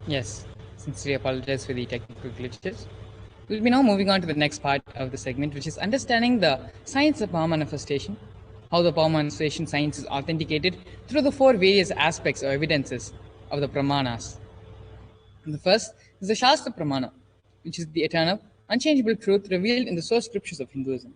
Yes, sincerely apologize for the technical glitches. We'll be now moving on to the next part of the segment, which is understanding the science of power manifestation, how the power manifestation science is authenticated through the four various aspects or evidences of the Pramanas. And the first is the Shasta Pramana, which is the eternal, unchangeable truth revealed in the source scriptures of Hinduism.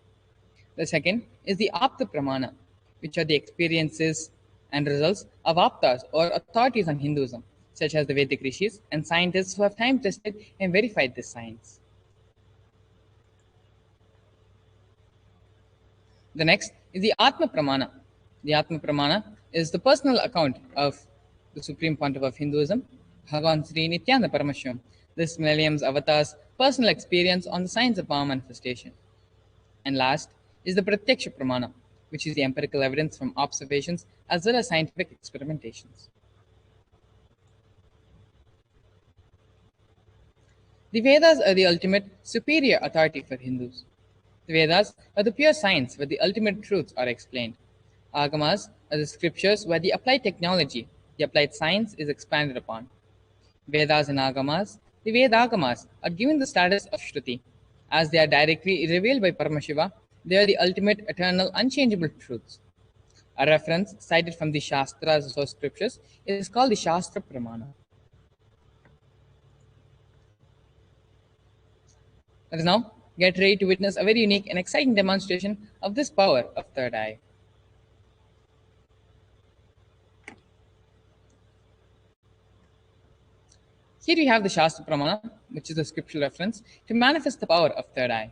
The second is the Apta Pramana, which are the experiences and results of Aptas or authorities on Hinduism, such as the Vedic rishis and scientists who have time tested and verified this science. The next is the Atma Pramana. The Atma Pramana is the personal account of the Supreme Pontiff of Hinduism, Bhagavan Sri Nityananda Paramashivam, this millennium's avatar's personal experience on the science of power manifestation. And last is the Pratyaksha Pramana, which is the empirical evidence from observations as well as scientific experimentations. The Vedas are the ultimate superior authority for Hindus. The Vedas are the pure science where the ultimate truths are explained. Agamas are the scriptures where the applied technology, the applied science is expanded upon. Vedas and Agamas, the Vedagamas are given the status of Shruti. As they are directly revealed by Paramashiva, they are the ultimate, eternal, unchangeable truths. A reference cited from the Shastras or scriptures is called the Shastra Pramana. Let us now get ready to witness a very unique and exciting demonstration of this power of third eye. Here we have the Shastra Pramana, which is the scriptural reference to manifest the power of third eye.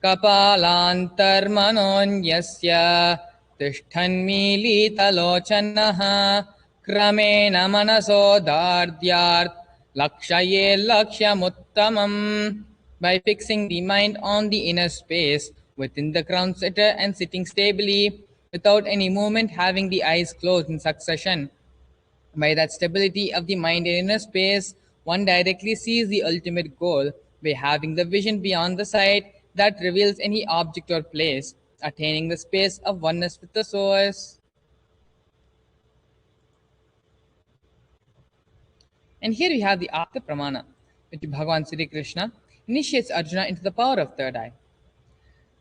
Kapalantarmanonyasya tishthanmilitalochanaha kramena manaso dardyart lakshaye lakshyamuttamam. By fixing the mind on the inner space within the crown center and sitting stably without any movement, having the eyes closed in succession. By that stability of the mind in inner space, one directly sees the ultimate goal by having the vision beyond the sight that reveals any object or place, attaining the space of oneness with the source. And here we have the Apta Pramana, which Bhagavan Sri Krishna initiates Arjuna into the power of third eye.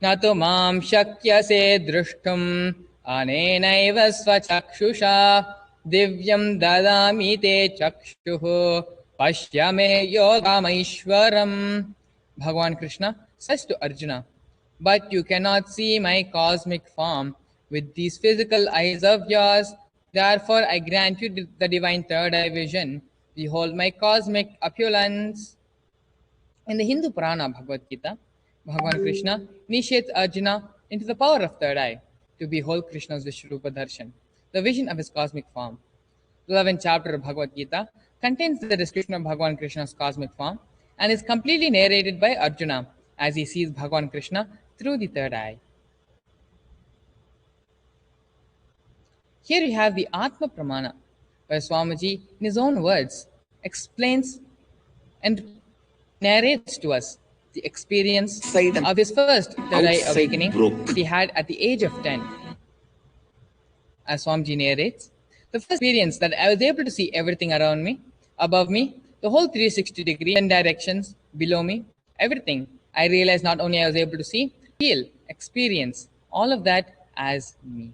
Nato mam shakyase drushtum anenaiva svachakshusha divyam dadami te chakshuhu pashyame yogamaishwaram. Bhagavan Krishna says to Arjuna, but you cannot see my cosmic form with these physical eyes of yours. Therefore, I grant you the divine third eye vision. Behold my cosmic opulence. In the Hindu Purana Bhagavad-Gita, Bhagavan Krishna initiates Arjuna into the power of third eye to behold Krishna's Vishwarupa Darshan, the vision of his cosmic form. The 11th chapter of Bhagavad-Gita contains the description of Bhagavan Krishna's cosmic form and is completely narrated by Arjuna as he sees Bhagavan Krishna through the third eye. Here we have the Atma Pramana, where Swamiji, in his own words, explains and narrates to us the experience of his first third eye awakening that he had at the age of 10. As Swamiji narrates, the first experience that I was able to see everything around me, above me, the whole 360 degree, 10 directions, below me, everything. I realized not only I was able to see, feel, experience, all of that as me.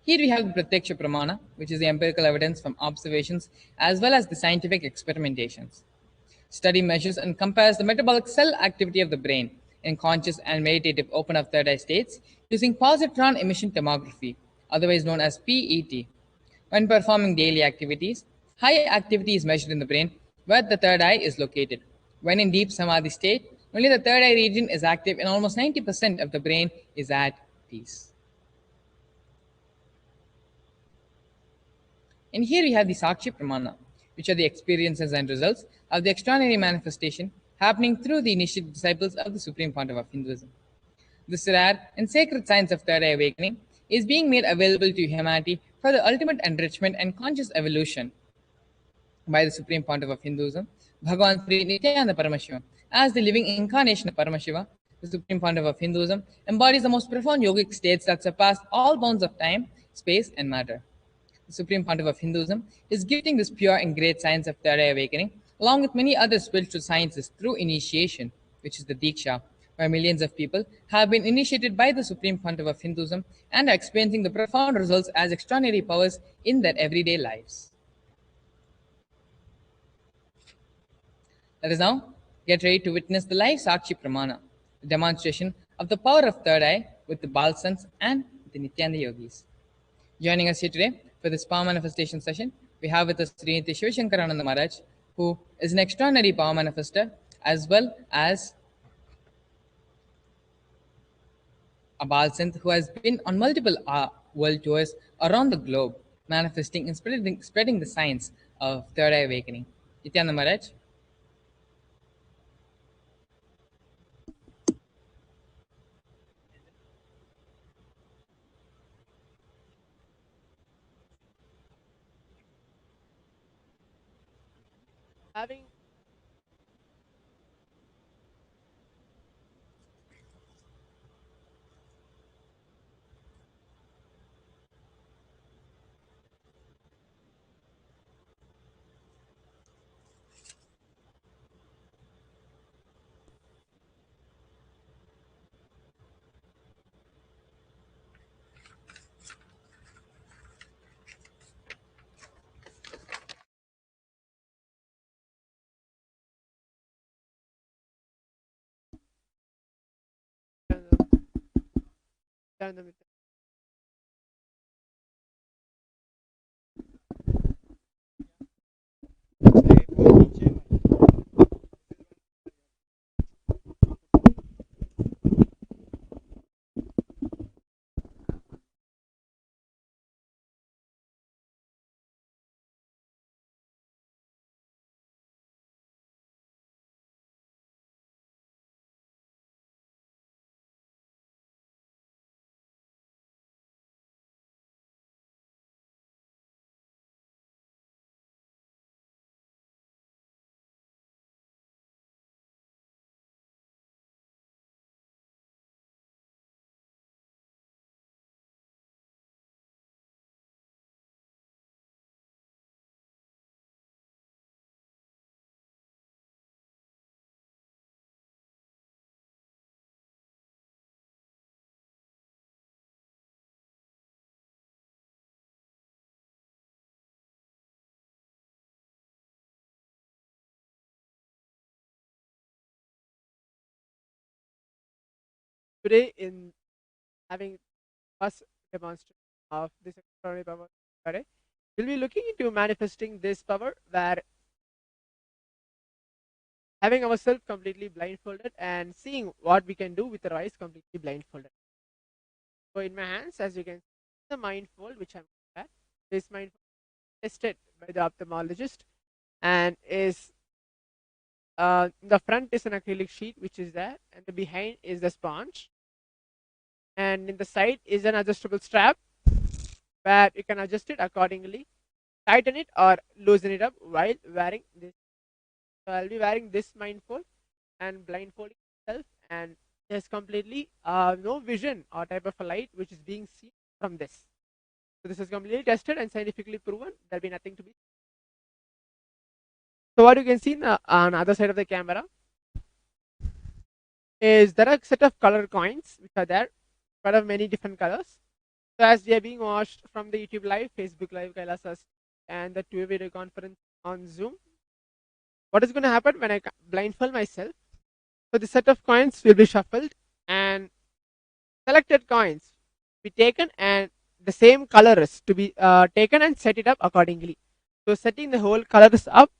Here we have the Pratyaksha Pramana, which is the empirical evidence from observations as well as the scientific experimentations. Study measures and compares the metabolic cell activity of the brain in conscious and meditative open of third eye states using positron emission tomography, otherwise known as PET. When performing daily activities, high activity is measured in the brain where the third eye is located. When in deep samadhi state, only the third eye region is active and almost 90% of the brain is at peace. And here we have the Sakshi Pramana, which are the experiences and results of the extraordinary manifestation happening through the initiate disciples of the Supreme Pontiff of Hinduism. This rare and sacred science of third eye awakening is being made available to humanity for the ultimate enrichment and conscious evolution by the Supreme Pontiff of Hinduism, Bhagavan Sri Nityananda Paramashiva, as the living incarnation of Paramashiva, The Supreme Pontiff of Hinduism embodies the most profound yogic states that surpass all bounds of time, space, and matter. The Supreme Pontiff of Hinduism is gifting this pure and great science of third eye awakening, along with many other spiritual sciences, through initiation, which is the Diksha, where millions of people have been initiated by the Supreme Pontiff of Hinduism and are experiencing the profound results as extraordinary powers in their everyday lives. Let us now get ready to witness the live Sakshi Pramana, the demonstration of the power of third eye with the Balsans and the Nityananda Yogis. Joining us here today for this power manifestation session, we have with us Sriniti Shivashankarananda Maharaj, who is an extraordinary power manifester as well as a Balsant who has been on multiple world tours around the globe, manifesting and spreading the science of third eye awakening. Nityananda Maharaj. Having today in having first demonstration of this extraordinary power today, we'll be looking into manifesting this power where having ourselves completely blindfolded and seeing what we can do with our eyes completely blindfolded. So in my hands, as you can see, the mindfold which I'm at, this mindfold tested by the ophthalmologist and is the front is an acrylic sheet which is there, and the behind is the sponge, and in the side is an adjustable strap where you can adjust it accordingly, tighten it or loosen it up while wearing this. So I'll be wearing this mindfold and blindfolding myself, and there's completely no vision or type of a light which is being seen from this. So this is completely tested and scientifically proven. There'll be nothing to be. So what you can see on the other side of the camera is there are a set of color coins which are there, quite of many different colors. So as they are being watched from the YouTube live, Facebook live, Kailasas, and the two video conference on Zoom, what is going to happen when I blindfold myself? So the set of coins will be shuffled and selected coins be taken, and the same colors to be taken and set it up accordingly. So setting the whole colors up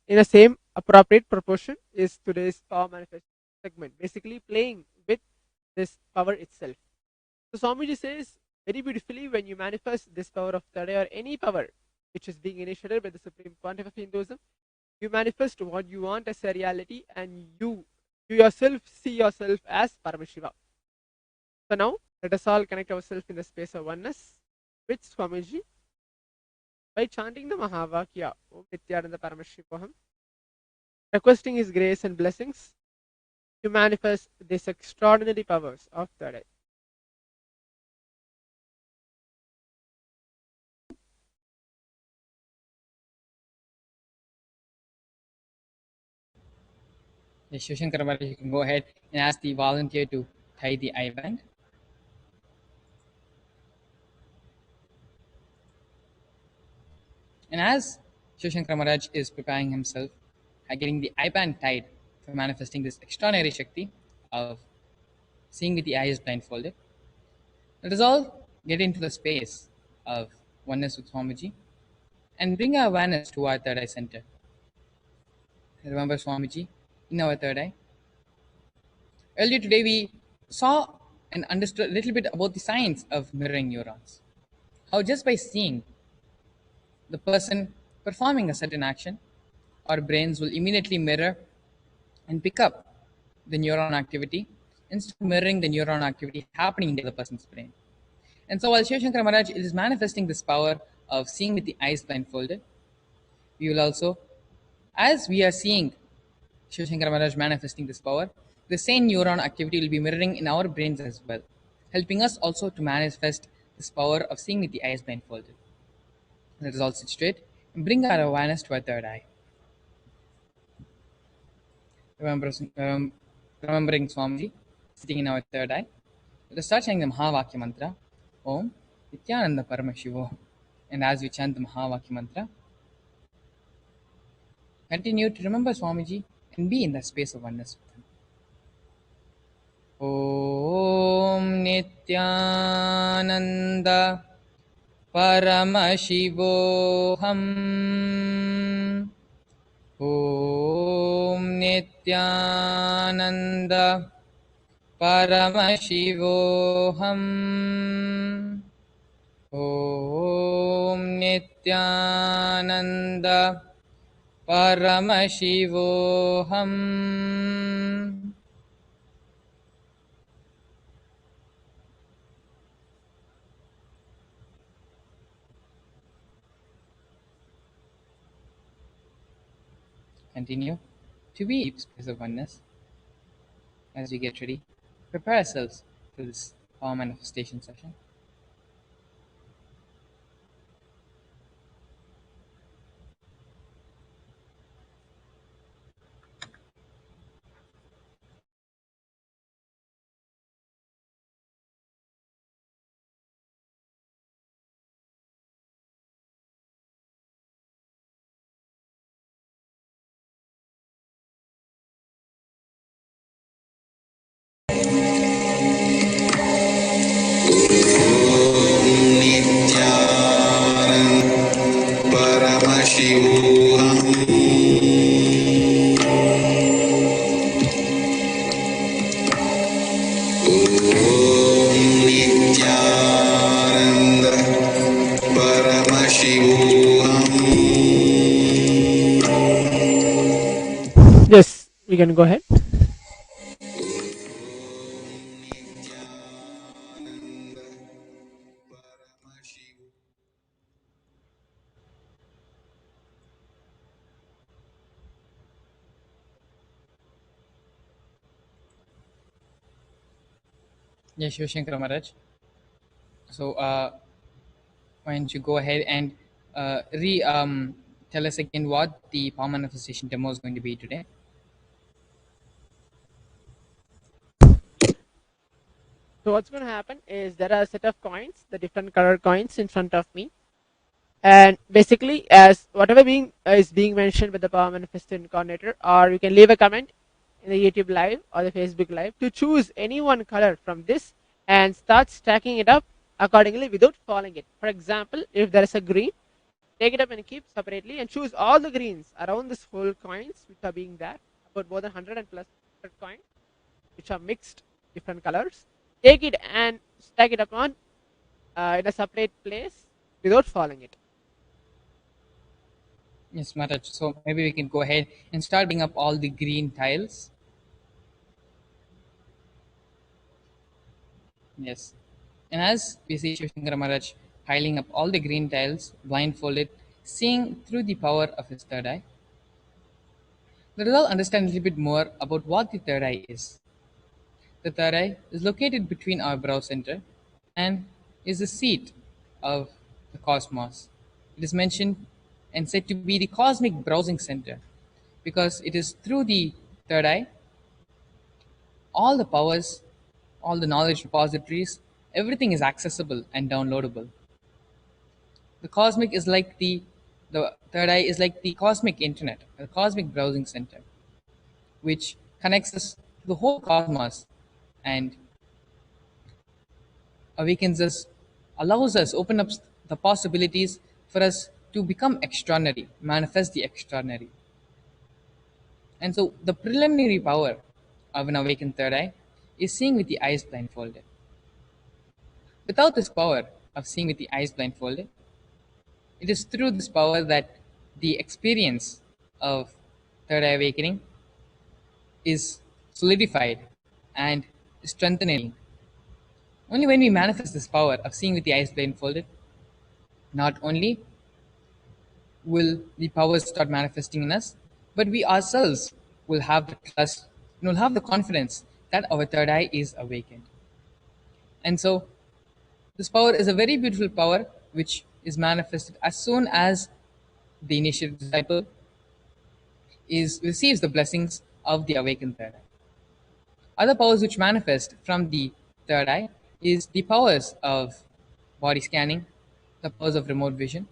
in a same appropriate proportion is today's power manifest segment. Basically playing with this power itself. So Swamiji says very beautifully, when you manifest this power of Tada or any power which is being initiated by the Supreme Pontiff of Hinduism, you manifest what you want as a reality, and you yourself see yourself as Paramashiva. So now let us all connect ourselves in the space of oneness with Swamiji by chanting the Mahavakya Om Nityananda Paramashivoham, requesting his grace and blessings to manifest these extraordinary powers of third eye. Yes, Shivshankar Maharaj, you can go ahead and ask the volunteer to tie the eye band. And as Shivshankar Maharaj is preparing himself, getting the eye band tied for manifesting this extraordinary Shakti of seeing with the eyes blindfolded, let us all get into the space of oneness with Swamiji and bring our awareness to our third eye center. Remember Swamiji in our third eye? Earlier today, we saw and understood a little bit about the science of mirroring neurons. How just by seeing the person performing a certain action, our brains will immediately mirror and pick up the neuron activity instead of mirroring the neuron activity happening in the other person's brain. And so while Shiv Shankar Maharaj is manifesting this power of seeing with the eyes blindfolded, we will also, as we are seeing Shiv Shankar Maharaj manifesting this power, the same neuron activity will be mirroring in our brains as well, helping us also to manifest this power of seeing with the eyes blindfolded. Let us all sit straight and bring our awareness to our third eye. Remember, remembering Swamiji sitting in our third eye. Let us start chanting the Mahavakya mantra, Om Nityananda Paramashivo. And as we chant the Mahavakya mantra, continue to remember Swamiji and be in that space of oneness with him. Om Nityananda Paramashivoham. Om Nityananda Paramashivoham. Om Nityananda Paramashivoham. Continue to be in deep space of oneness as we get ready. Prepare ourselves for this power manifestation session. Yes, we can go ahead. Yes, Shiv Shankar Maharaj. So, why don't you go ahead and tell us again what the power manifestation demo is going to be today? So what's going to happen is there are a set of coins, the different color coins in front of me, and basically as whatever being is being mentioned by the power manifestation coordinator, or you can leave a comment in the YouTube live or the Facebook live to choose any one color from this and start stacking it up accordingly without following it. For example, if there is a green, take it up and keep separately and choose all the greens around this whole coins which are being there, about more than 100 and plus coins which are mixed different colors. Take it and stack it upon in a separate place without following it. Yes, Maharaj. So maybe we can go ahead and start bringing up all the green tiles. Yes. And as we see Shiv Shankar Maharaj piling up all the green tiles, blindfolded, seeing through the power of his third eye, Let us all understand a little bit more about what the third eye is. The third eye is located between our brow center and is the seat of the cosmos. It is mentioned and said to be the cosmic browsing center because it is through the third eye all the powers, all the knowledge repositories, everything is accessible and downloadable. The cosmic is like the third eye is like the cosmic internet, the cosmic browsing center, which connects us to the whole cosmos and awakens us, allows us, open up the possibilities for us to become extraordinary, manifest the extraordinary. And so the preliminary power of an awakened third eye is seeing with the eyes blindfolded. Without this power of seeing with the eyes blindfolded, it is through this power that the experience of third eye awakening is solidified and strengthening. Only when we manifest this power of seeing with the eyes blindfolded, not only will the powers start manifesting in us, but we ourselves will have the trust and will have the confidence that our third eye is awakened. And so, this power is a very beautiful power which is manifested as soon as the initiated disciple is receives the blessings of the awakened third eye. Other powers which manifest from the third eye is the powers of body scanning, the powers of remote vision,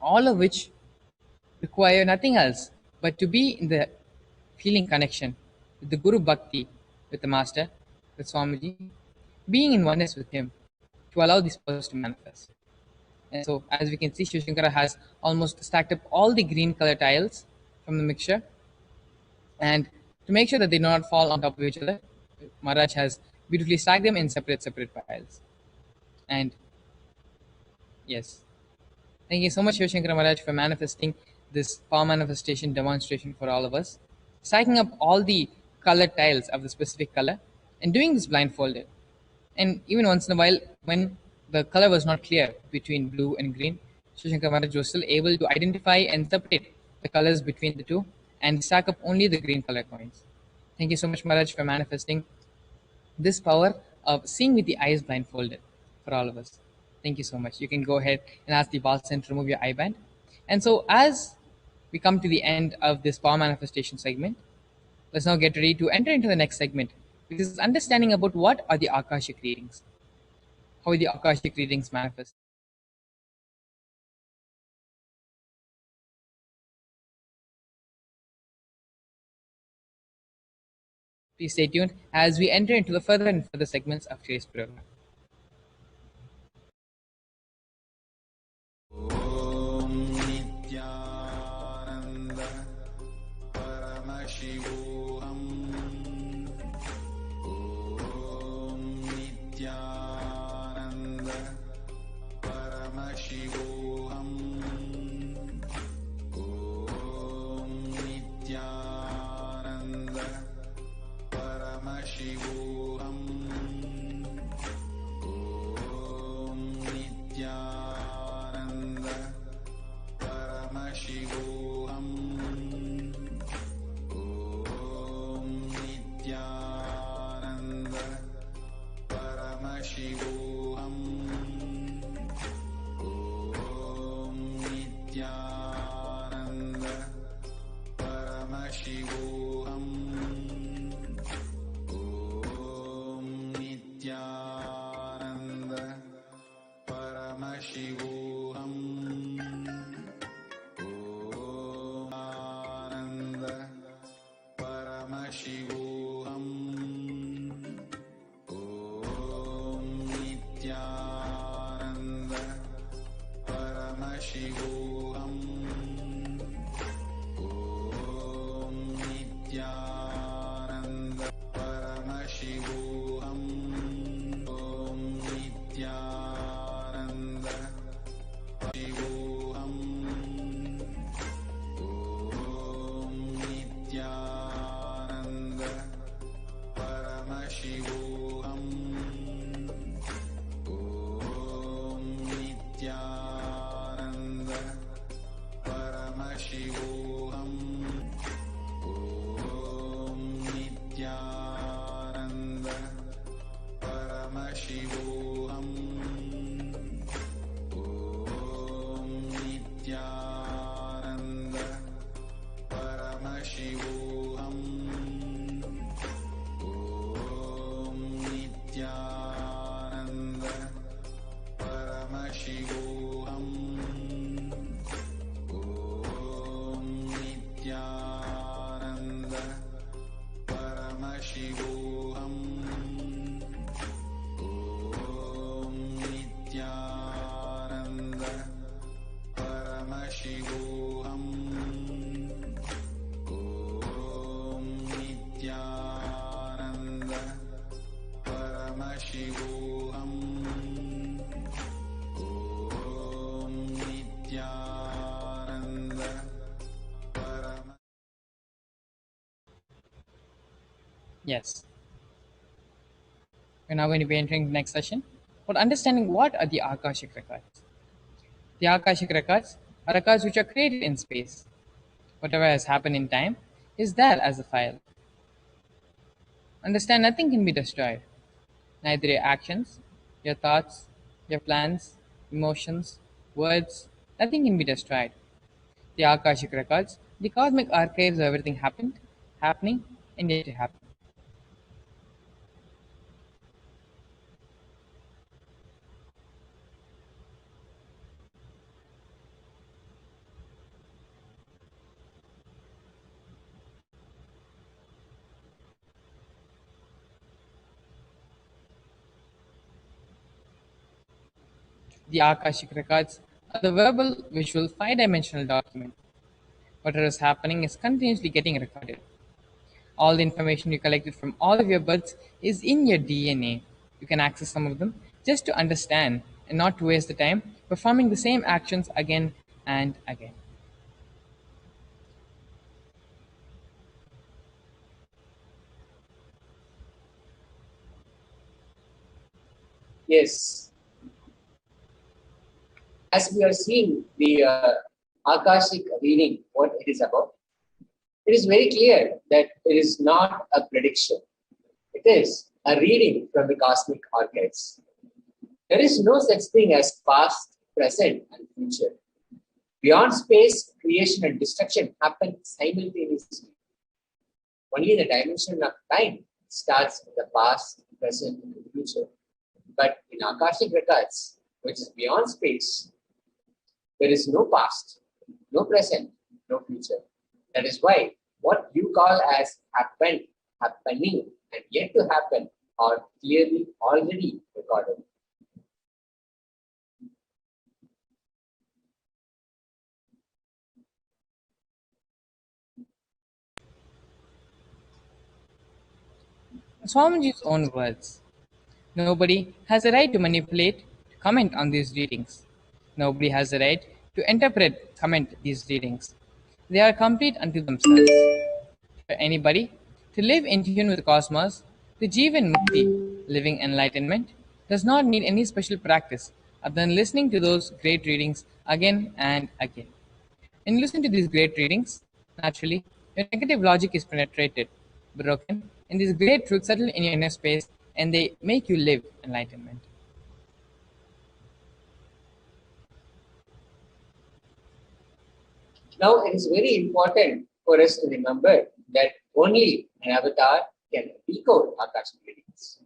all of which require nothing else but to be in the feeling connection with the Guru Bhakti, with the Master, with Swamiji, being in oneness with him to allow these powers to manifest. And so, as we can see, Shiv Shankara has almost stacked up all the green color tiles from the mixture. And to make sure that they do not fall on top of each other, Maharaj has beautifully stacked them in separate piles. And yes, thank you so much, Shiv Shankara Maharaj, for manifesting this power manifestation demonstration for all of us, stacking up all the color tiles of the specific color and doing this blindfolded. And even once in a while, when the color was not clear between blue and green, Shiv Shankara Maharaj was still able to identify and separate the colors between the two and stack up only the green color coins. Thank you so much, Maharaj, for manifesting this power of seeing with the eyes blindfolded for all of us. Thank you so much. You can go ahead and ask the Balsan to remove your eye band. And so, as we come to the end of this power manifestation segment, let's now get ready to enter into the next segment, which is understanding about what are the Akashic readings, how the Akashic readings manifest. Please stay tuned as we enter into the further and further segments of today's program. Yes. We're now going to be entering the next session about understanding what are the Akashic records. The Akashic records are records which are created in space. Whatever has happened in time is there as a file. Understand nothing can be destroyed. Neither your actions, your thoughts, your plans, emotions, words, nothing can be destroyed. The Akashic records, the cosmic archives of everything happened, happening, and yet to happen. The Akashic records are the verbal, visual, five-dimensional document. Whatever is happening is continuously getting recorded. All the information you collected from all of your births is in your DNA. You can access some of them just to understand and not to waste the time performing the same actions again and again. Yes, as we are seeing the Akashic reading, what it is about, it is very clear that it is not a prediction. It is a reading from the cosmic archives. There is no such thing as past, present, and future. Beyond space, creation and destruction happen simultaneously. Only the dimension of time starts in the past, present, and future. But in Akashic records, which is beyond space, there is no past, no present, no future. That is why what you call as happened, happening, and yet to happen are clearly already recorded. In Swamiji's own words, nobody has a right to manipulate, to comment on these readings. Nobody has a right to interpret, comment these readings. They are complete unto themselves. For anybody to live in tune with the cosmos, the Jivan Mukti, living enlightenment, does not need any special practice other than listening to those great readings again and again. When you listen to these great readings, naturally, your negative logic is penetrated, broken, and these great truths settle in your inner space and they make you live enlightenment. Now, it is very important for us to remember that only an avatar can decode Akashic readings.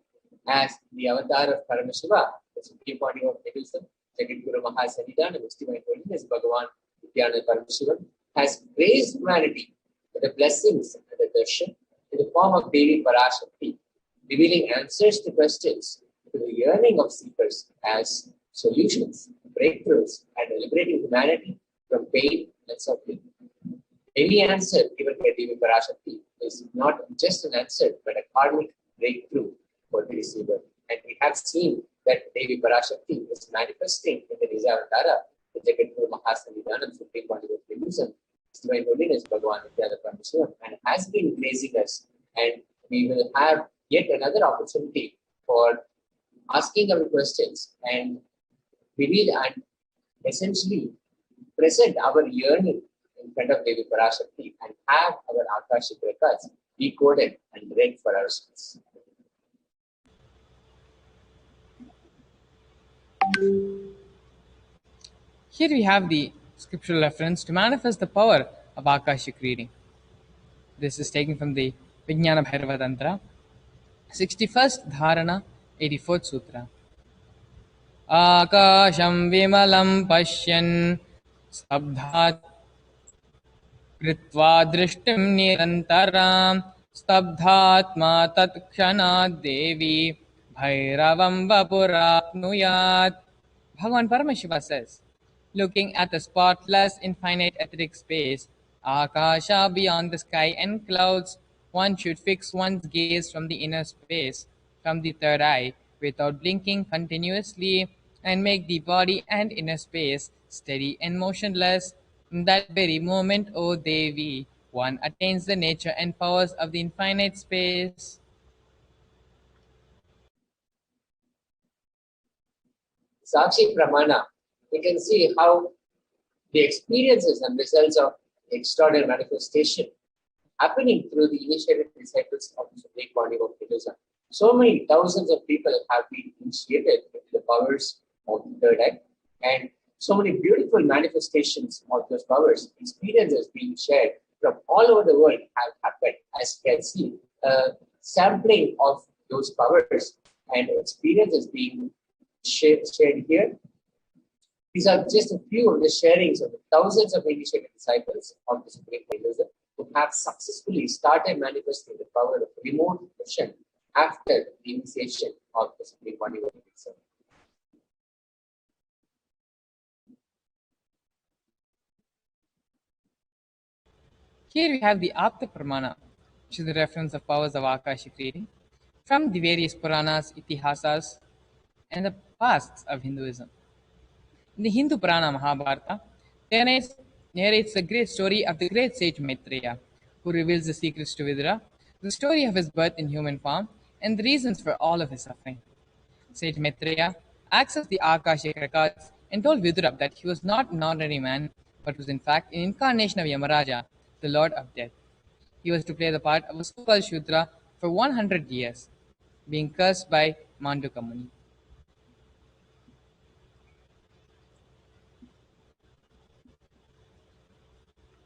As the avatar of Paramashiva, the supreme body of Hinduism, Jagadguru Mahasanidan, the most divine holiness, Bhagavan Nityananda Paramashiva, has raised humanity with the blessings and the darshan in the form of Devi Parashakti, revealing answers to questions to the yearning of seekers as solutions, breakthroughs, and liberating humanity from pain and suffering. Any answer given by Devi Parashakti is not just an answer, but a karmic breakthrough for the receiver. And we have seen that Devi Parashakti is manifesting in the Nijavatara, the Jagadguru Mahasanidanam, Supreme Body of Hinduism, Divine Holiness, Bhagavan Nityananda Paramashiva, and has been gracing us. And we will have yet another opportunity for asking our questions and reveal and essentially present our yearning in front of Devi Parashakti and have our Akashic records decoded and read for ourselves. Here we have the scriptural reference to manifest the power of Akashic reading. This is taken from the Vijnana Bhairava Tantra, 61st Dharana, 84th Sutra. Akasham vimalam pashyan sabdhat कृत्वा दृष्टिं निरन्तरां स्तब्धात्मा तत्क्षणात् देवी भैरवं वपुराप्नुयात्. Bhagavan Paramashiva says, looking at the spotless infinite etheric space, Akasha beyond the sky and clouds, one should fix one's gaze from the inner space, from the third eye, without blinking continuously and make the body and inner space steady and motionless. In that very moment, O Devi, one attains the nature and powers of the infinite space. Sakshi Pramana, we can see how the experiences and results of extraordinary manifestation happening through the initiated disciples of the Supreme Body of Hinduism. So many thousands of people have been initiated into the powers of the third eye, and so many beautiful manifestations of those powers, experiences being shared from all over the world have happened. As you can see, sampling of those powers and experiences being shared here. These are just a few of the sharings of the thousands of initiated disciples of the Supreme Hinduism who have successfully started manifesting the power of remote vision after the initiation of the Supreme Body of Hinduism. Here we have the Apta Pramana, which is the reference of powers of Akashic reading from the various Puranas, Itihasas, and the pasts of Hinduism. In the Hindu Purana Mahabharata, narrates the great story of the great sage Maitreya, who reveals the secrets to Vidura, the story of his birth in human form, and the reasons for all of his suffering. Sage Maitreya accessed the Akashic records and told Vidura that he was not an ordinary man, but was in fact an incarnation of Yamaraja, the Lord of Death. He was to play the part of a so-called Shudra for 100 years, being cursed by Manduka Muni.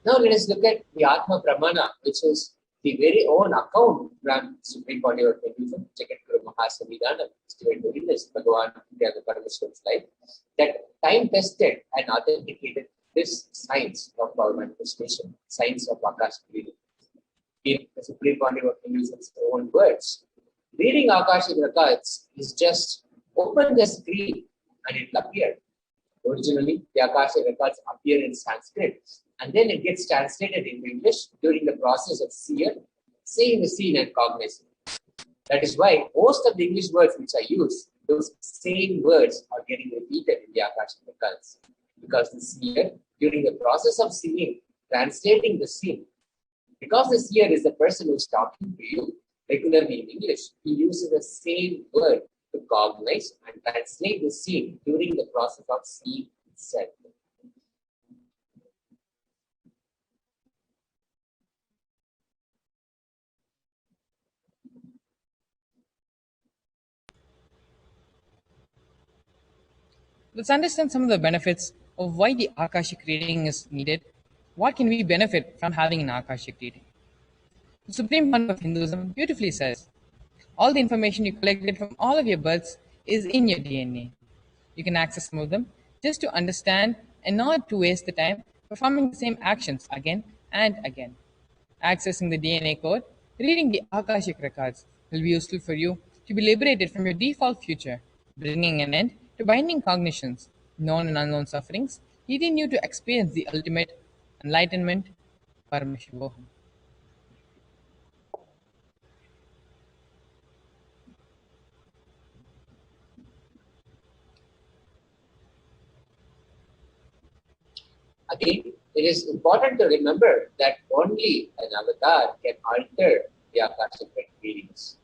Now let us look at the Atma Pramana, which is the very own account from Supreme Body of Hinduism, Jagadguru Mahasamidana, given during this Bhagavan the Parameshwar's life, that time tested and authenticated this science of our manifestation, science of Akashic reading. In the Supreme Body of Hinduism's own words, reading Akashic records is just open the screen and it will appear. Originally, the Akashic records appear in Sanskrit and then it gets translated into English during the process of seeing the scene and cognizing. That is why most of the English words which I use, those same words are getting repeated in the Akashic records. Because the seer, during the process of seeing, translating the scene, because the seer is the person who is talking to you regularly in English, he uses the same word to cognize and translate the scene during the process of seeing itself. Let's understand some of the benefits of why the Akashic reading is needed. What can we benefit from having an Akashic reading? The Supreme Fund of Hinduism beautifully says, all the information you collected from all of your births is in your DNA. You can access some of them just to understand and not to waste the time performing the same actions again and again. Accessing the DNA code, reading the Akashic records will be useful for you to be liberated from your default future, bringing an end to binding cognitions, known and unknown sufferings, leading you to experience the ultimate enlightenment, Paramashivoham. Again, it is important to remember that only an avatar can alter the Akashic readings.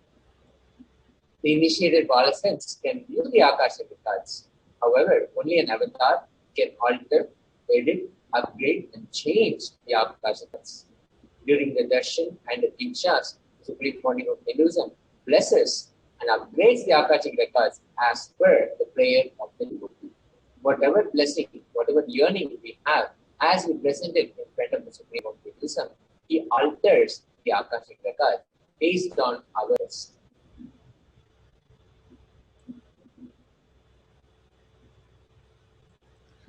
The initiated adolescents can use the Akashic records. However, only an avatar can alter, edit, upgrade, and change the Akashic records. During the darshan and the dikshas, the Supreme Body of Hinduism blesses and upgrades the Akashic records as per the prayer of the devotee. Whatever blessing, whatever yearning we have, as we present it in front of the Supreme Body of Hinduism, he alters the Akashic records based on our best.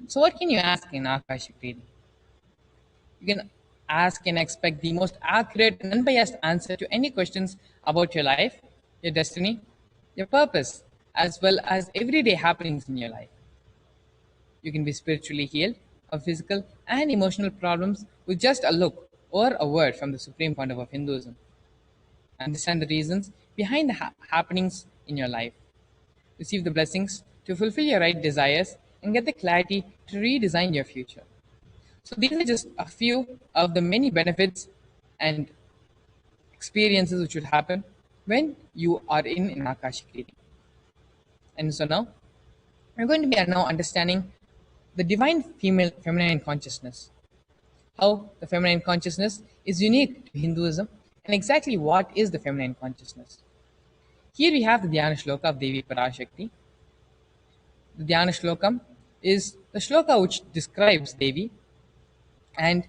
So, what can you ask in Akashic reading? You can ask and expect the most accurate and unbiased answer to any questions about your life, your destiny, your purpose, as well as everyday happenings in your life. You can be spiritually healed of physical and emotional problems with just a look or a word from the Supreme Founder of Hinduism. Understand the reasons behind the happenings in your life. receive the blessings to fulfill your right desires, and get the clarity to redesign your future. So, these are just a few of the many benefits and experiences which will happen when you are in an Akashic reading. And so now we're going to be now understanding the divine female feminine consciousness, how the feminine consciousness is unique to Hinduism, and exactly what is the feminine consciousness. Here we have the Dhyana Shloka of Devi Parashakti. The Dhyana Shlokam is the shloka which describes Devi and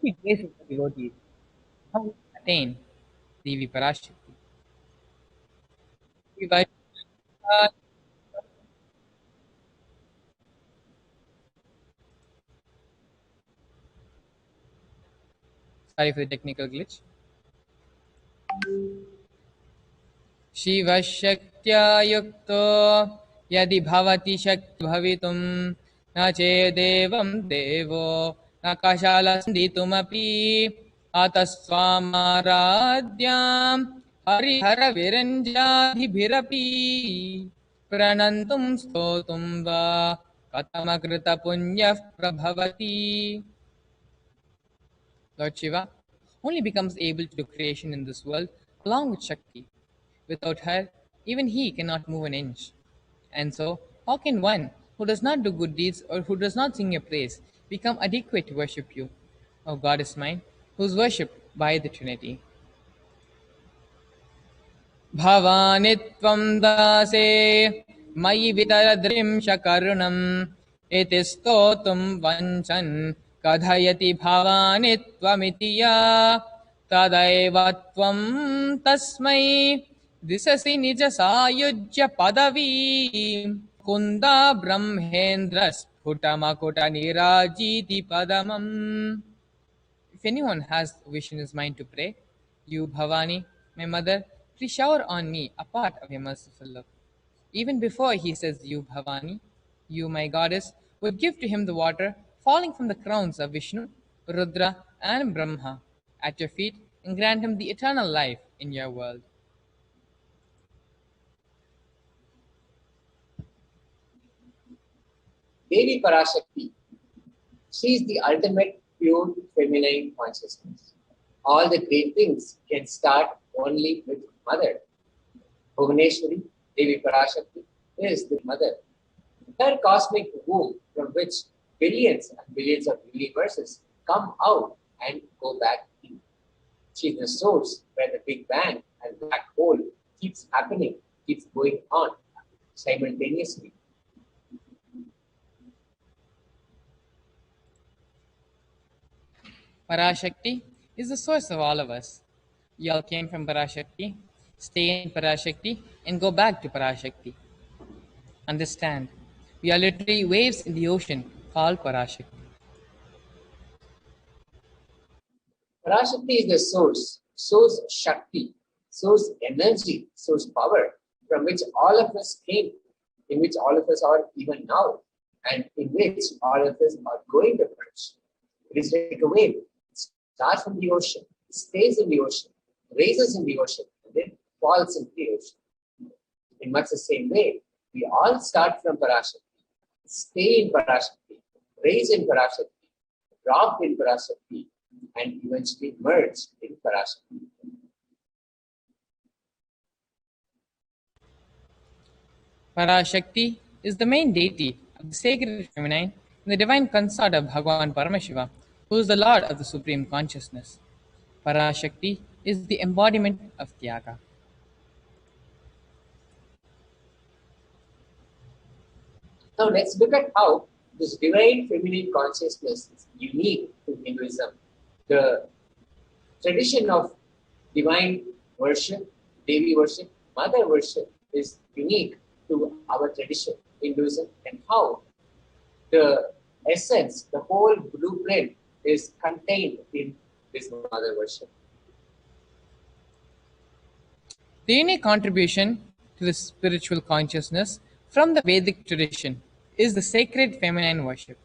it places the devotees how to attain Devi Parashakti. Sorry for the technical glitch. शिवशक्त्या युक्तो यदि भवति शक्ति भवितुं न चेदेवं देवो न कशालस्दितुमपि अतस्त्वामाराध्यां हरिहरविरञ्जादिभिरपि प्रणन्तुं स्तोतुं वा कथमकृतपुण्यः प्रभवति. Lord Shiva only becomes able to do creation in this world along with Shakti. Without her, even he cannot move an inch. And so, how can one who does not do good deeds or who does not sing your praise become adequate to worship you, O Goddess mine, who is worshipped by the Trinity? भवानि त्वं दासे मयि वितरदृंशकरुणम् इति स्तोतुं वञ्चन् कथयति भवानि त्वमिति या तदैव त्वं तस्मै दिशसि निजसायुज्य पदवीं कुन्दा ब्रह्मेन्द्रस्फुटमकुटनिराजीति पदमम्. If anyone has a wish in his mind to pray, you, Bhavani, my mother, please shower on me a part of your merciful love. Even before he says, you, Bhavani, you, my goddess, would give to him the water falling from the crowns of Vishnu, Rudra, and Brahma at your feet and grant him the eternal life in your world. Devi Parashakti, she is the ultimate pure feminine consciousness. All the great things can start only with mother. Bhuvaneshwari, Devi Parashakti, is the mother. Her cosmic womb from which billions and billions of universes come out and go back in. She is the source where the Big Bang and black hole keeps happening, keeps going on simultaneously. Parashakti is the source of all of us. We all came from Parashakti, stay in Parashakti, and go back to Parashakti. Understand, we are literally waves in the ocean called Parashakti. Parashakti is the source Shakti, source energy, source power from which all of us came, in which all of us are even now, and in which all of us are going to merge. It is like a wave. It starts from the ocean, stays in the ocean, raises in the ocean, and then falls into the ocean. In much the same way, we all start from Parashakti, stay in Parashakti, raise in Parashakti, drop in Parashakti, and eventually merge in Parashakti. Parashakti is the main deity of the sacred feminine and the divine consort of Bhagavan Paramashiva, who is the Lord of the Supreme Consciousness. Parashakti is the embodiment of Tyaga. Now let's look at how this divine feminine consciousness is unique to Hinduism. The tradition of divine worship, Devi worship, mother worship is unique to our tradition, Hinduism, and how the essence, the whole blueprint is contained in this mother worship. The unique contribution to the spiritual consciousness from the Vedic tradition is the sacred feminine worship.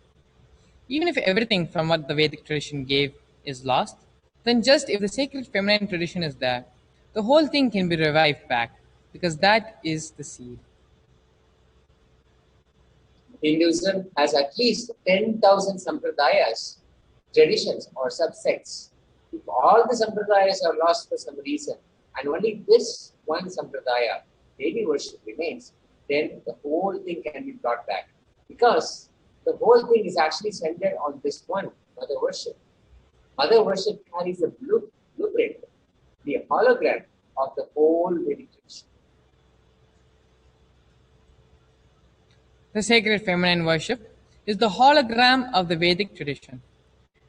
Even if everything from what the Vedic tradition gave is lost, then just if the sacred feminine tradition is there, the whole thing can be revived back, because that is the seed. Hinduism has at least 10,000 sampradayas, traditions, or subsects. If all the sampradayas are lost for some reason, and only this one sampradaya, deity worship, remains, then the whole thing can be brought back. Because the whole thing is actually centered on this one, mother worship. Mother worship carries a blueprint, the hologram of the whole Vedic tradition. The sacred feminine worship is the hologram of the Vedic tradition.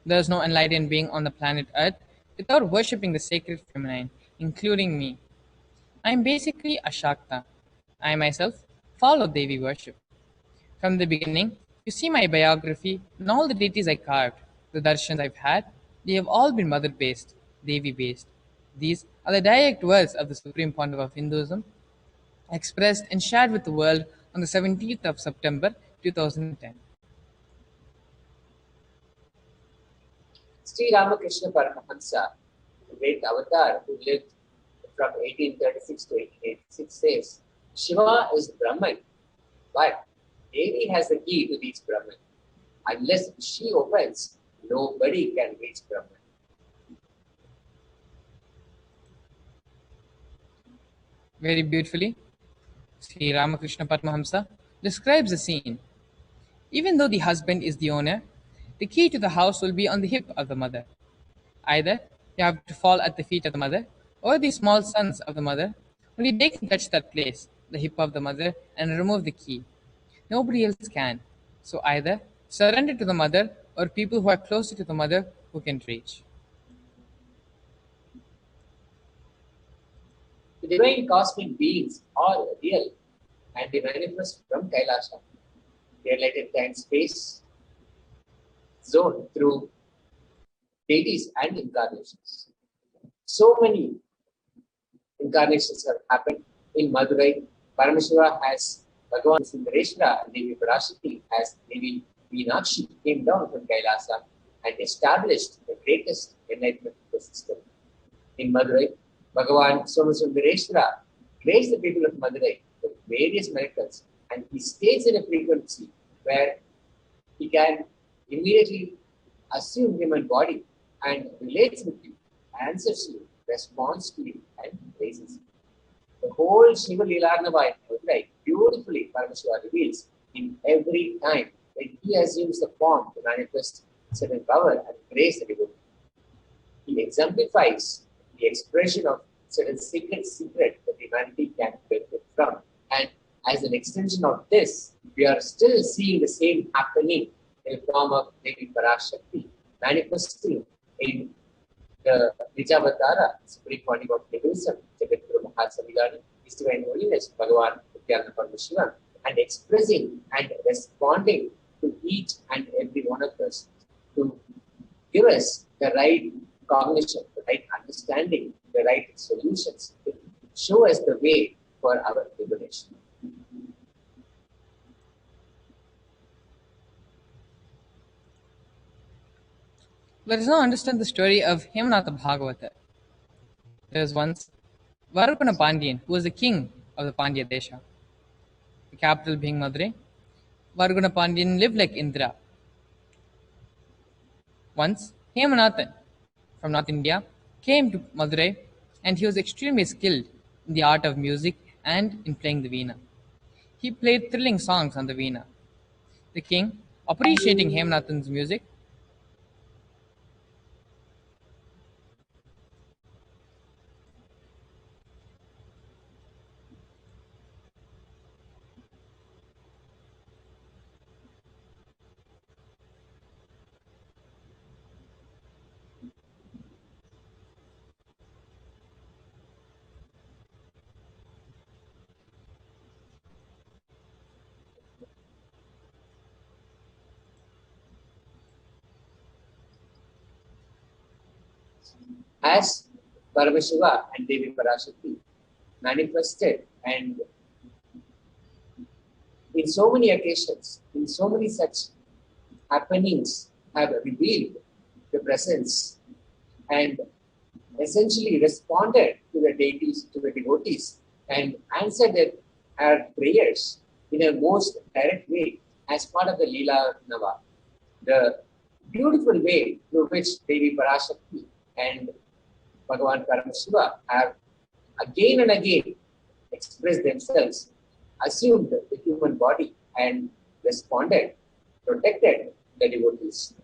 There is no enlightened being on the planet Earth without worshipping the sacred feminine, including me. I am basically a Shakta. I myself follow Devi worship. From the beginning, you see my biography and all the deities I carved, the darshans I've had, they have all been mother based, Devi based. These are the direct words of the Supreme Pontiff of Hinduism, expressed and shared with the world on the 17th of September 2010. Sri Ramakrishna Paramahamsa, the great avatar who lived from 1836 to 1886, says, Shiva is Brahman, but Devi has the key to reach Brahman. Unless she opens, nobody can reach Brahman. Very beautifully, Sri Ramakrishna Paramahamsa describes the scene. Even though the husband is the owner, the key to the house will be on the hip of the mother. Either you have to fall at the feet of the mother, or the small sons of the mother. Only they can touch that place, the hip of the mother, and remove the key. Nobody else can. So either surrender to the mother, or people who are closer to the mother who can reach. The divine cosmic beings are real and they manifest from Kailasa. They are like a time-space zone through deities and incarnations. So many incarnations have happened in Madurai. Paramashiva has Bhagavan Sundareshwara and Devi Parashakti as Devi Meenakshi came down from Kailasa and established the greatest enlightenment system. In Madurai, Bhagavan Somasundareshwara graced the people of Madurai with various miracles, and he stays in a frequency where he can immediately assume human body and relates with you, answers you, responds to you, and praises you. The whole Shiva Leelarnava in Madurai beautifully Paramashiva reveals in every time when he assumes the form to manifest certain power and grace the devotee. He exemplifies the expression of certain secret that humanity can benefit from. And as an extension of this, we are still seeing the same happening in the form of Devi Parashakti manifesting in the Nijavatara, Supreme Body of Hinduism, Jagadguru Mahasamidani, His Divine Holiness, Bhagavan Nityananda Paramashivan, and expressing and responding to each and every one of us to give us the right cognition, the right understanding, the right solutions, to show us the way for our liberation. Let us now understand the story of Hemanatha Bhagavata. There was once Varukana Pandyan, who was the king of the Pandya Desha. The capital being Madurai, Varugana Pandyan lived like Indra. Once, Hemanathan from North India came to Madurai, and he was extremely skilled in the art of music and in playing the veena. He played thrilling songs on the veena. The king, appreciating Hemanathan's music, As Paramashiva and Devi Parashakti manifested and in so many occasions, in so many such happenings have revealed the presence and essentially responded to the deities, to the devotees, and answered our prayers in a most direct way as part of the Leela Nava. The beautiful way through which Devi Parashakti and Bhagavan Paramashiva have again and again expressed themselves, assumed the human body and responded, protected the devotees.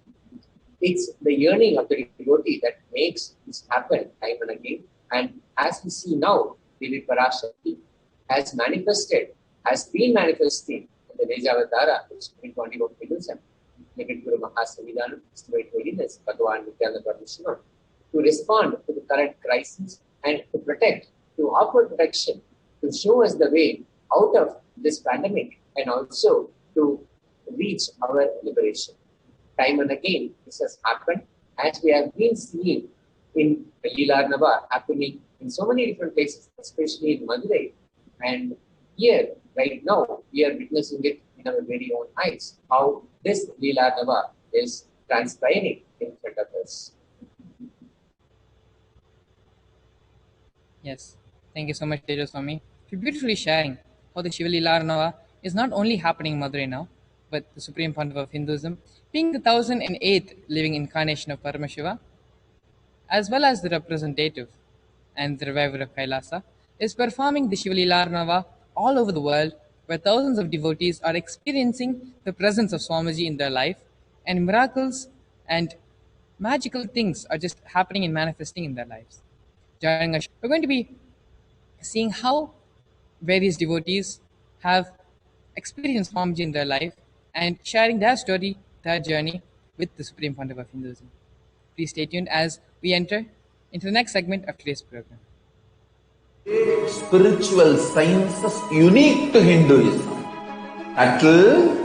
It's the yearning of the devotee that makes this happen time and again. And as we see now, Devi Parashakti has manifested, has been manifesting in the Vejavatara, the Supreme Body of Hinduism, Negate Guru Mahasavidhanam, Estimate Holiness, Bhagavan Nityananda Paramahansa, to respond to the current crisis and to protect, to offer protection, to show us the way out of this pandemic and also to reach our liberation. Time and again, this has happened, as we have been seeing in the Leela Nava happening in so many different places, especially in Madurai. And here, right now, we are witnessing it in our very own eyes, how this Leela Nava is transpiring in front of us. Yes, thank you so much, Tejas Swami, for beautifully sharing how the Shiva Leela Nava is not only happening in Madurai now, but the Supreme Pontiff of Hinduism, being the 1008th living incarnation of Paramashiva, as well as the representative and the reviver of Kailasa, is performing the Shiva Leela Nava all over the world, where thousands of devotees are experiencing the presence of Swamiji in their life, and miracles and magical things are just happening and manifesting in their lives. During our show, we're going to be seeing how various devotees have experienced Swamiji in their life and sharing their story, their journey with the Supreme Pontiff of Hinduism. Please stay tuned as we enter into the next segment of today's program. Spiritual sciences unique to Hinduism. Subtle,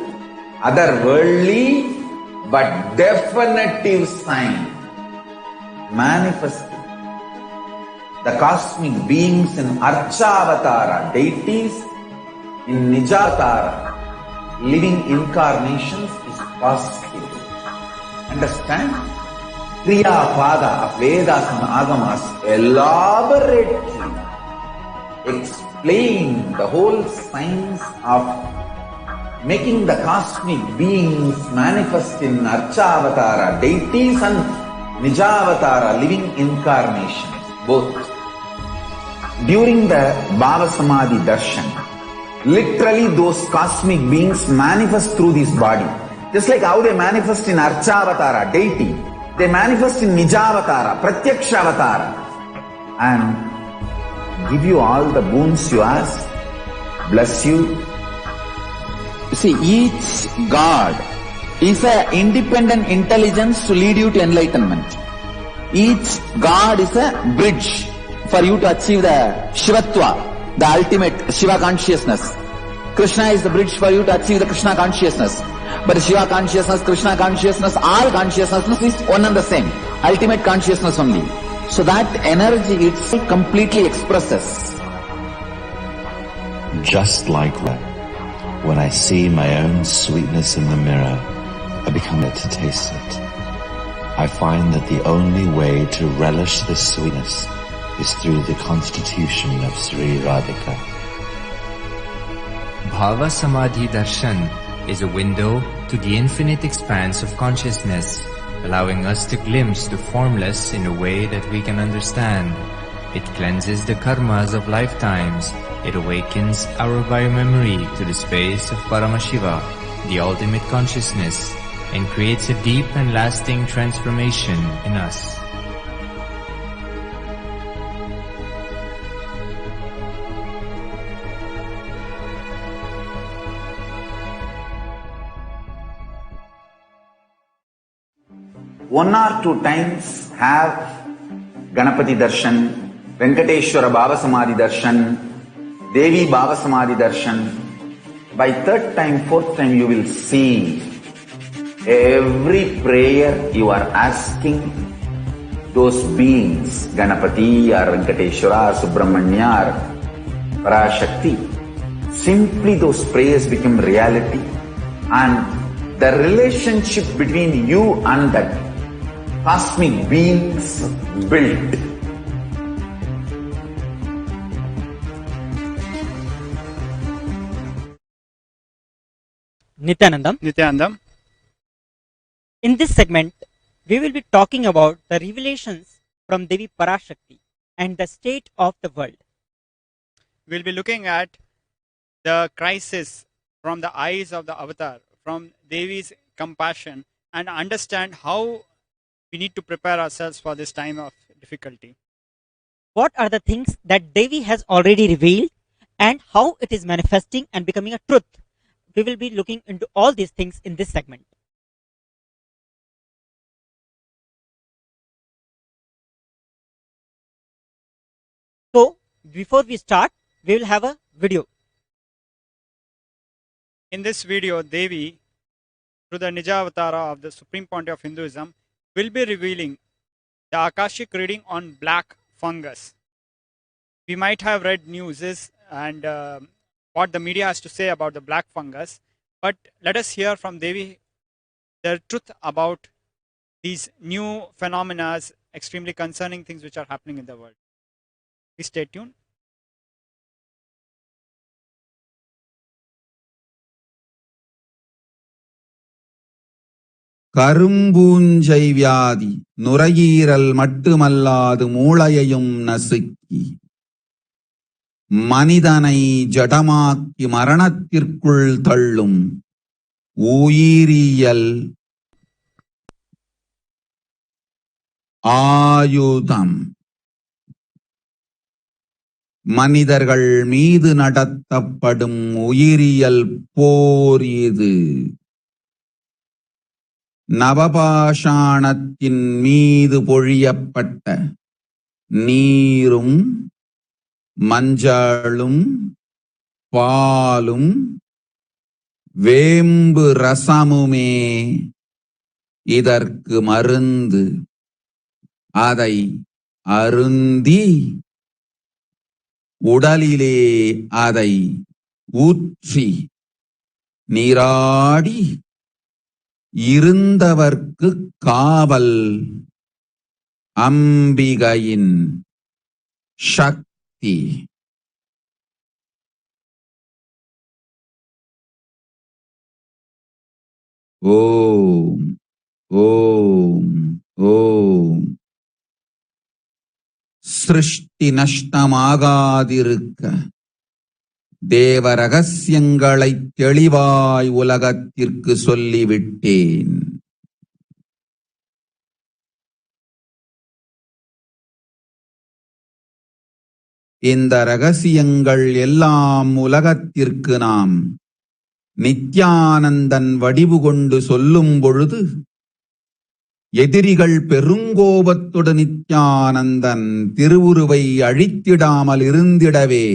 otherworldly, but definitive sign. Manifesting the cosmic beings in Archavatara, deities in Nijavatara, living incarnations is possible. Understand? Kriya Pada of Vedas and Agamas elaborately explain the whole science of making the cosmic beings manifest in Archavatara, deities and Nijavatara, living incarnations, both. During the Bhava Samadhi Darshan, literally those cosmic beings manifest through this body. Just like how they manifest in Archavatara, deity, they manifest in Nijavatara, Pratyakshavatara, and give you all the boons you ask, bless you. See, each God is an independent intelligence to lead you to enlightenment. Each God is a bridge for you to achieve the Shivatva, the ultimate Shiva consciousness. Krishna is the bridge for you to achieve the Krishna consciousness. But Shiva consciousness, Krishna consciousness, all consciousness is one and the same. Ultimate consciousness only. So that energy itself completely expresses. Just like that, when I see my own sweetness in the mirror, I become able to taste it. I find that the only way to relish this sweetness is through the constitution of Sri Radhika. Bhava Samadhi Darshan is a window to the infinite expanse of consciousness, allowing us to glimpse the formless in a way that we can understand. It cleanses the karmas of lifetimes. It awakens our biomemory to the space of Paramashiva, the ultimate consciousness, and creates a deep and lasting transformation in us. One or two times have Ganapati Darshan, Venkateshwara Bhava Samadhi Darshan, Devi Bhava Samadhi Darshan. By third time, fourth time you will see every prayer you are asking those beings, Ganapati or Venkateshwara or Subramanya or Parashakti. Simply those prayers become reality, and the relationship between you and that cosmic beings built Nityanandam. In this segment, we will be talking about the revelations from Devi Parashakti and the state of the world. We'll be looking at the crisis from the eyes of the avatar, from Devi's compassion, and understand how we need to prepare ourselves for this time of difficulty. What are the things that Devi has already revealed and how it is manifesting and becoming a truth? We will be looking into all these things in this segment. So, before we start, we will have a video. In this video, Devi, through the Nijavatara of the Supreme Pontiff of Hinduism, will be revealing the Akashic reading on black fungus. We might have read news and what the media has to say about the black fungus, but let us hear from Devi the truth about these new phenomena, extremely concerning things which are happening in the world. Please stay tuned. கரும்பூஞ்சை வியாதி நுரையீரல் மட்டுமல்லாது மூளையையும் நசுக்கி மனிதனை ஜடமாக்கி மரணத்திற்குள் தள்ளும் உயிரியல் ஆயுதம் மனிதர்கள் மீது நடத்தப்படும் உயிரியல் போர் இது. நவபாஷாணத்தின் மீது பொழியப்பட்ட நீரும் மஞ்சளும் பாலும் வேம்பு ரசமுமே இதற்கு மருந்து. அதை அருந்தி உடலிலே அதை ஊற்றி நீராடி இருந்தவர்க்கு காவல் அம்பிகையின் சக்தி. ஓம் ஓம் ஓம். சிருஷ்டி நஷ்டமாகாதிருக்க தேவ ரகசியங்களை தெளிவாய் உலகத்திற்கு சொல்லிவிட்டேன். இந்த ரகசியங்கள் எல்லாம் உலகத்திற்கு நாம் நித்யானந்தன் வடிவு கொண்டு சொல்லும் பொழுது எதிரிகள் பெருங்கோபத்தோடு நித்யானந்தன் திருவுருவை அழித்திடாமல் இருந்திடவே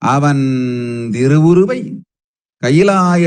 அவன் திருவுருவை கைலாய